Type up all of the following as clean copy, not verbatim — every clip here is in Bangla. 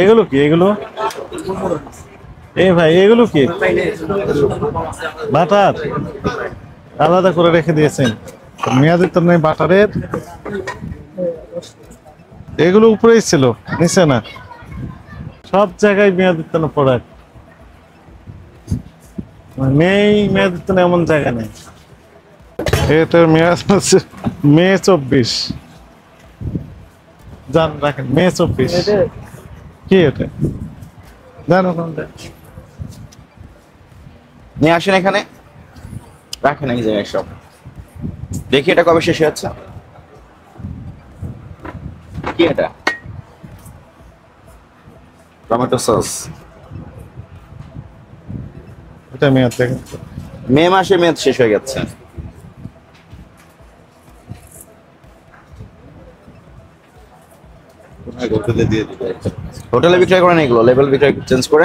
এগুলো কি? এগুলো ভাই এগুলো কি? বাটার আলাদা করে রেখে দিয়েছেন, মেয়াদের তো নেই বাটারের। এগুলো উপরেই ছিল, নিচে না। সব জায়গায় মেয়াদোত্তীর্ণ প্রোডাক্ট নেই, মেয়াদোত্তীর্ণ এমন জায়গা নেই। এটার মেয়াদ হচ্ছে মে 24। জান রাখেন মে 24। কি এটা জানো? নিয়ে আসেন এখানে, রাখেন এই জায়গায় সব। দেখি এটা কবে শেষ হচ্ছে। কি এটা? Tomato sauce. এটা মেয়াদ দেখেন, মে মাসে মেয়াদ শেষ হয়ে গেছে। হোটেলে বিক্রয় করেন এগুলো, লেবেল বিক্রয় চেঞ্জ করে।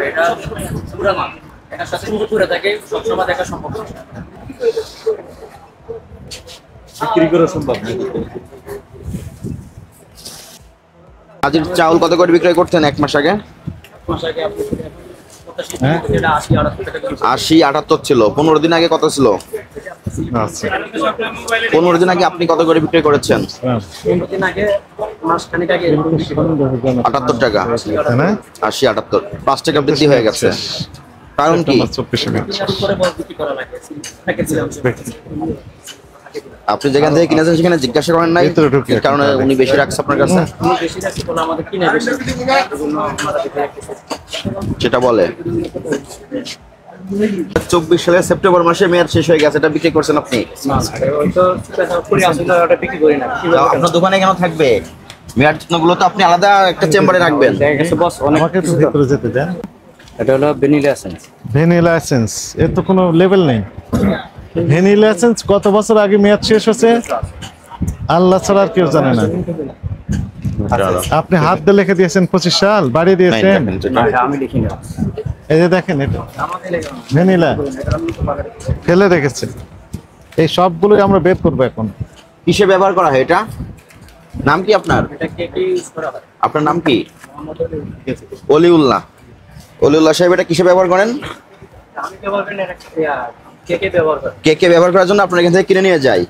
এটা তো আজির চাউল কত করে বিক্রয় করতেন এক মাস আগে? 80-78 ছিল। 15 দিন আগে কত ছিল? 15 দিন আগে আপনি কত করে বিক্রয় করেছেন? 78 টাকা। 80-78, 5 টাকা বৃদ্ধি হয়ে গেছে। কারণ কি? আপনি যেখান থেকে কিনেছেন সেখানে জিজ্ঞাসা করেন নাই? কারণ উনি বেশি রাখছে আপনার কাছে, সেটা বলে। 24 সালের সেপ্টেম্বর মাসে মেয়াদ শেষ হয়ে গেছে, এটা বিক্রি করছেন আপনি? আপনার দোকানে কেন থাকবে? মেয়াদ গুলো তো আপনি আলাদা একটা চেম্বারে রাখবেন। এটা হলো ভ্যানিলা এসেন্স। ভ্যানিলা এসেন্স, এর তো কোনো লেভেল নেই। ভ্যানিলা এসেন্স কত বছর আগে মেয়াদ শেষ হচ্ছে আল্লাহ ছাড়া আর কেউ জানে না। আপনি হাত দিয়ে লিখে দিয়েছেন 25 সাল, বাড়িয়ে দিয়েছেন। আমি লিখি না। এই যে দেখেন, এটা ভ্যানিলা ফেলে রেখেছে। এই সবগুলোই আমরা বের করবো এখন। কিসে ব্যবহার করা হয় এটা? নাম কি আপনার? আপনার নাম কি? অলিউল্লাহ। অলিউল্লাহ সাহেব, এটা কিসে ব্যবহার করেন? কেকে ব্যবহার করার জন্য আপনার এখান থেকে কিনে নিয়ে যাই।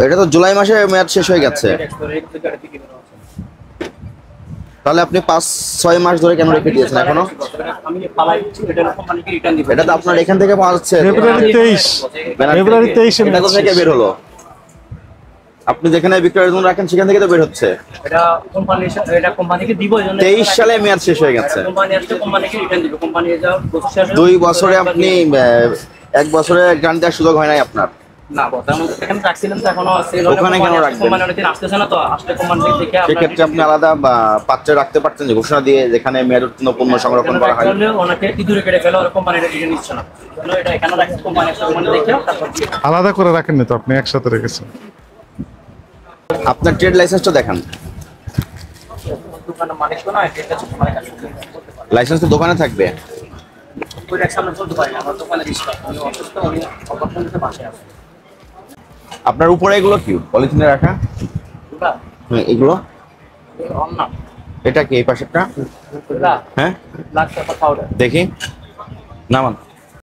এটা তো জুলাই মাসে মেয়াদ শেষ হয়ে গেছে, তাহলে আপনি 5-6 মাস ধরে কেন রেখে দিয়েছেন এখনো? এটা তো আপনার এখান থেকে পাওয়া যাচ্ছে ফেব্রুয়ারি 23। এটা কোথা থেকে বের হলো? আপনি যেখানে বিক্রয়ের জন্য রাখেন সেখান থেকে তো বের হচ্ছে। এটা কোম্পানিকে দিব, 23 সালে মেয়াদ শেষ হয়ে গেছে। কোম্পানিকে রিটার্ন দিব। কোম্পানি 2 বছরে আপনি 1 বছরে গ্যারান্টি দেওয়ার সুযোগ হয় নাই আপনার। না, এখানে রাখছিলেন তো, এখনো আছে। ওখানে কেন রাখবেন? কোম্পানি অনেকদিন আসতেছে না তো, আসলে কোম্পানি থেকে সেক্ষেত্রে আপনি আলাদা পাত্রে রাখতে পারতেন, যে ঘোষণা দিয়ে যেখানে মেয়াদ উত্তীর্ণ পণ্য সংরক্ষণ করা হয়। অনেকে ইঁদুরে কেটে ফেলে, কোম্পানিটা রিটার্ন নিচ্ছে না। এটা এখানে রাখছে, কোম্পানি দেখে তারপর আলাদা করে রাখেননি তো, আপনি একসাথে রেখেছেন। আপনার ট্রেড লাইসেন্সটা দেখান। দোকানের মালিক তো না, এটা হচ্ছে মালিক আছে। লাইসেন্স তো দোকানে থাকবে। ওই এক সামনে চলতে পারি না, আমার দোকানে রিস্ক। আমি অসুস্থ, আমি অপারেশনের পাশে আছি। আপনার উপরে এগুলো কি পলিথিনে রাখা? এগুলো অন্য। এটা কি এই পাশেরটা? হ্যাঁ, ব্ল্যাক পেপার পাউডার। দেখি নামান।